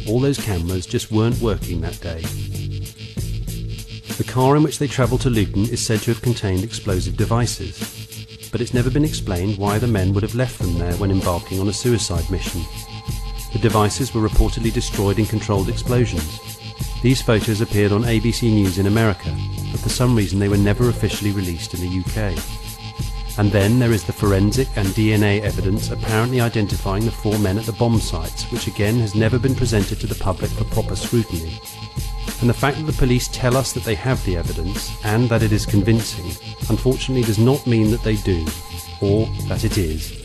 all those cameras just weren't working that day. The car in which they travelled to Luton is said to have contained explosive devices, but it's never been explained why the men would have left them there when embarking on a suicide mission. The devices were reportedly destroyed in controlled explosions. These photos appeared on ABC News in America, but for some reason they were never officially released in the UK. And then there is the forensic and DNA evidence apparently identifying the 4 men at the bomb sites, which again has never been presented to the public for proper scrutiny. And the fact that the police tell us that they have the evidence, and that it is convincing, unfortunately does not mean that they do, or that it is.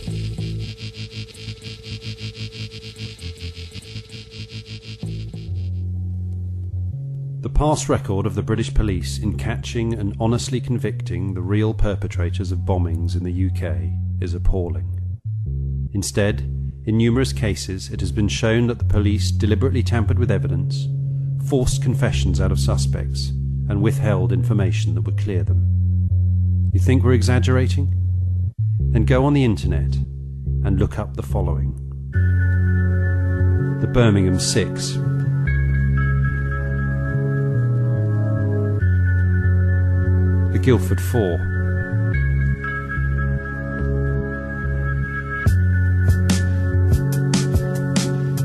The past record of the British police in catching and honestly convicting the real perpetrators of bombings in the UK is appalling. Instead, in numerous cases it has been shown that the police deliberately tampered with evidence, forced confessions out of suspects, and withheld information that would clear them. You think we're exaggerating? Then go on the internet and look up the following. The Birmingham 6, the Guildford 4,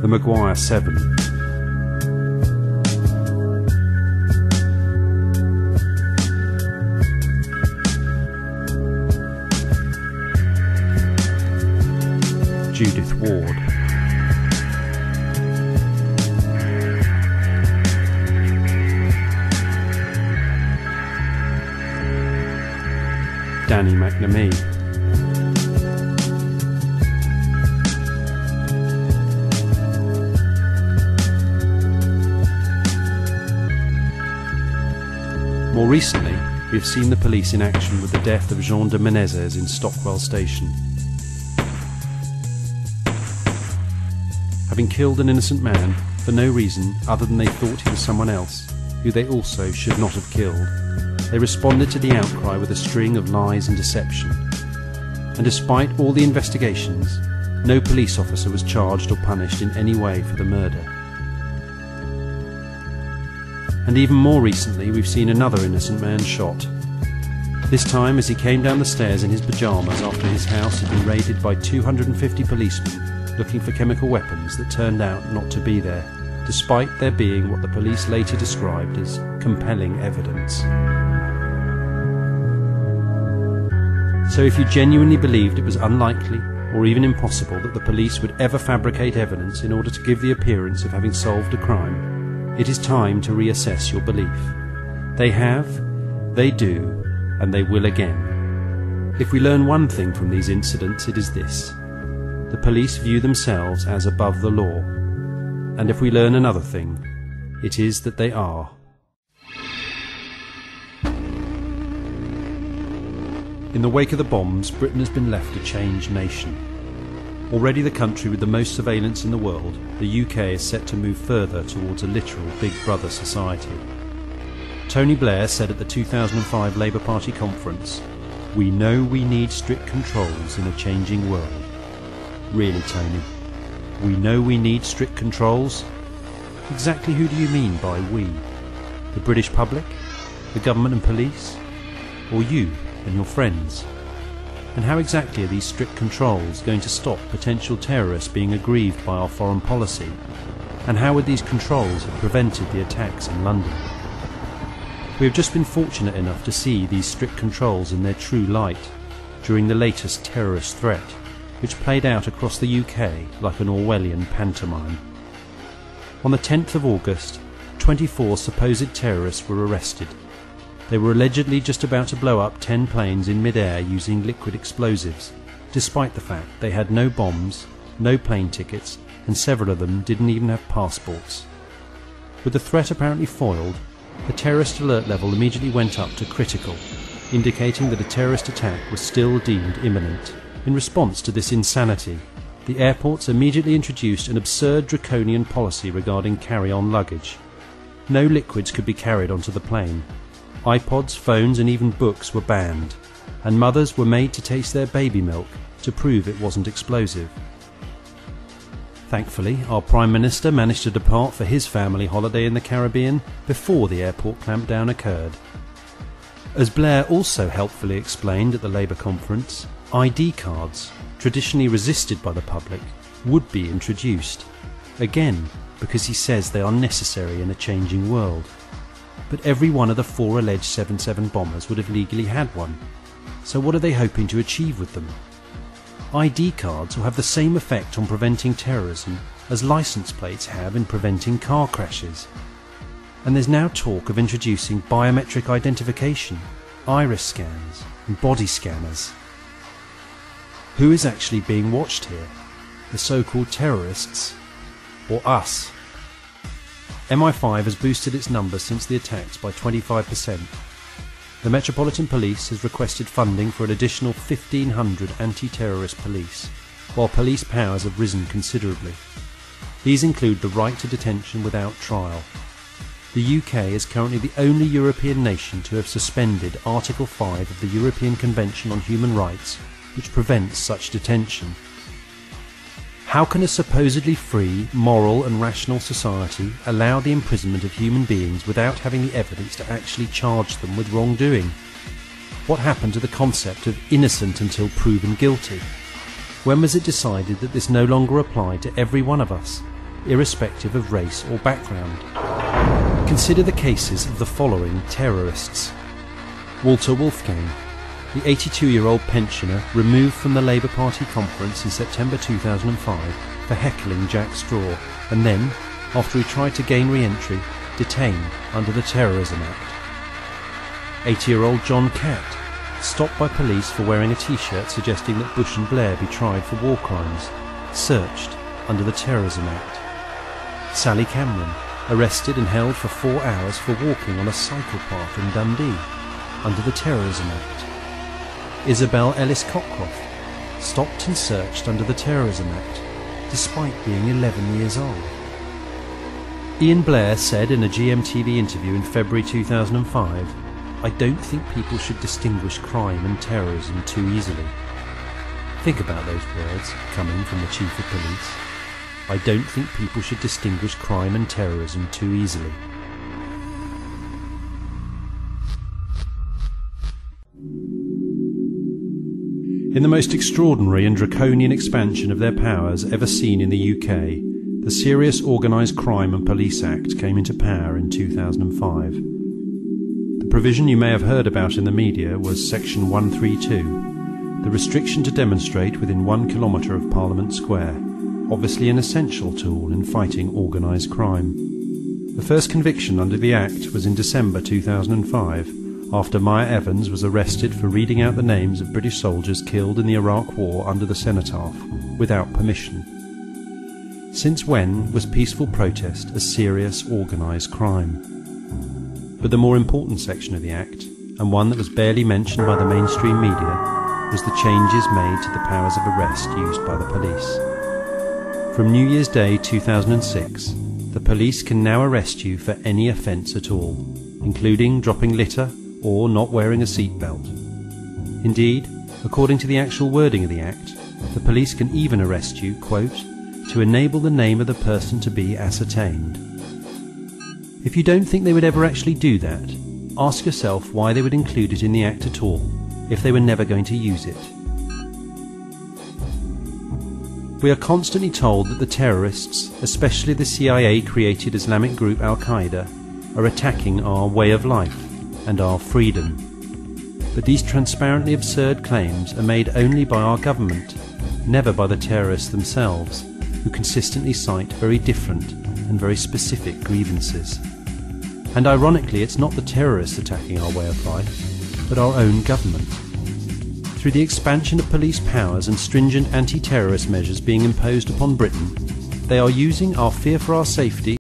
the Maguire 7, Judith Ward, Danny McNamee, More recently, we have seen the police in action with the death of Jean de Menezes in Stockwell Station. Having killed an innocent man for no reason other than they thought he was someone else, who they also should not have killed, they responded to the outcry with a string of lies and deception. And despite all the investigations, no police officer was charged or punished in any way for the murder. And even more recently, we've seen another innocent man shot. This time as he came down the stairs in his pyjamas after his house had been raided by 250 policemen looking for chemical weapons that turned out not to be there, despite there being what the police later described as compelling evidence. So if you genuinely believed it was unlikely or even impossible that the police would ever fabricate evidence in order to give the appearance of having solved a crime, it is time to reassess your belief. They have, they do, and they will again. If we learn one thing from these incidents, it is this: the police view themselves as above the law. And if we learn another thing, it is that they are. In the wake of the bombs, Britain has been left a changed nation. Already the country with the most surveillance in the world, the UK is set to move further towards a literal Big Brother society. Tony Blair said at the 2005 Labour Party conference, "We know we need strict controls in a changing world." Really, Tony? We know we need strict controls? Exactly who do you mean by we? The British public? The government and police? Or you and your friends? And how exactly are these strict controls going to stop potential terrorists being aggrieved by our foreign policy? And how would these controls have prevented the attacks in London? We have just been fortunate enough to see these strict controls in their true light during the latest terrorist threat, which played out across the UK like an Orwellian pantomime. On the 10th of August, 24 supposed terrorists were arrested. They were allegedly just about to blow up 10 planes in mid-air using liquid explosives, despite the fact they had no bombs, no plane tickets, and several of them didn't even have passports. With the threat apparently foiled, the terrorist alert level immediately went up to critical, indicating that a terrorist attack was still deemed imminent. In response to this insanity, the airports immediately introduced an absurd draconian policy regarding carry-on luggage. No liquids could be carried onto the plane. iPods, phones and even books were banned, and mothers were made to taste their baby milk to prove it wasn't explosive. Thankfully, our Prime Minister managed to depart for his family holiday in the Caribbean before the airport clampdown occurred. As Blair also helpfully explained at the Labour conference, ID cards, traditionally resisted by the public, would be introduced, again because he says they are necessary in a changing world. But every one of the 4 alleged 7/7 bombers would have legally had one, so what are they hoping to achieve with them? ID cards will have the same effect on preventing terrorism as licence plates have in preventing car crashes. And there's now talk of introducing biometric identification, iris scans and body scanners. Who is actually being watched here? The so-called terrorists? Or us? MI5 has boosted its numbers since the attacks by 25%. The Metropolitan Police has requested funding for an additional 1,500 anti-terrorist police, while police powers have risen considerably. These include the right to detention without trial. The UK is currently the only European nation to have suspended Article 5 of the European Convention on Human Rights, which prevents such detention. How can a supposedly free, moral and rational society allow the imprisonment of human beings without having the evidence to actually charge them with wrongdoing? What happened to the concept of innocent until proven guilty? When was it decided that this no longer applied to every one of us, irrespective of race or background? Consider the cases of the following terrorists. Walter Wolfgang, the 82-year-old pensioner removed from the Labour Party conference in September 2005 for heckling Jack Straw, and then, after he tried to gain re-entry, detained under the Terrorism Act. 80-year-old John Catt, stopped by police for wearing a t-shirt suggesting that Bush and Blair be tried for war crimes, searched under the Terrorism Act. Sally Cameron, arrested and held for 4 hours for walking on a cycle path in Dundee, under the Terrorism Act. Isabel Ellis Cockcroft, stopped and searched under the Terrorism Act, despite being 11 years old. Ian Blair said in a GMTV interview in February 2005, "I don't think people should distinguish crime and terrorism too easily." Think about those words coming from the Chief of Police. I don't think people should distinguish crime and terrorism too easily. In the most extraordinary and draconian expansion of their powers ever seen in the UK, the Serious Organised Crime and Police Act came into power in 2005. The provision you may have heard about in the media was Section 132, the restriction to demonstrate within 1 kilometre of Parliament Square, obviously an essential tool in fighting organised crime. The first conviction under the Act was in December 2005, after Maya Evans was arrested for reading out the names of British soldiers killed in the Iraq War under the cenotaph, without permission. Since when was peaceful protest a serious organised crime? But the more important section of the Act, and one that was barely mentioned by the mainstream media, was the changes made to the powers of arrest used by the police. From New Year's Day 2006, the police can now arrest you for any offence at all, including dropping litter or not wearing a seatbelt. Indeed, according to the actual wording of the Act, the police can even arrest you, quote, to enable the name of the person to be ascertained. If you don't think they would ever actually do that, ask yourself why they would include it in the Act at all, if they were never going to use it. We are constantly told that the terrorists, especially the CIA-created Islamic group Al-Qaeda, are attacking our way of life and our freedom. But these transparently absurd claims are made only by our government, never by the terrorists themselves, who consistently cite very different and very specific grievances. And ironically, it's not the terrorists attacking our way of life, but our own government. Through the expansion of police powers and stringent anti-terrorist measures being imposed upon Britain, they are using our fear for our safety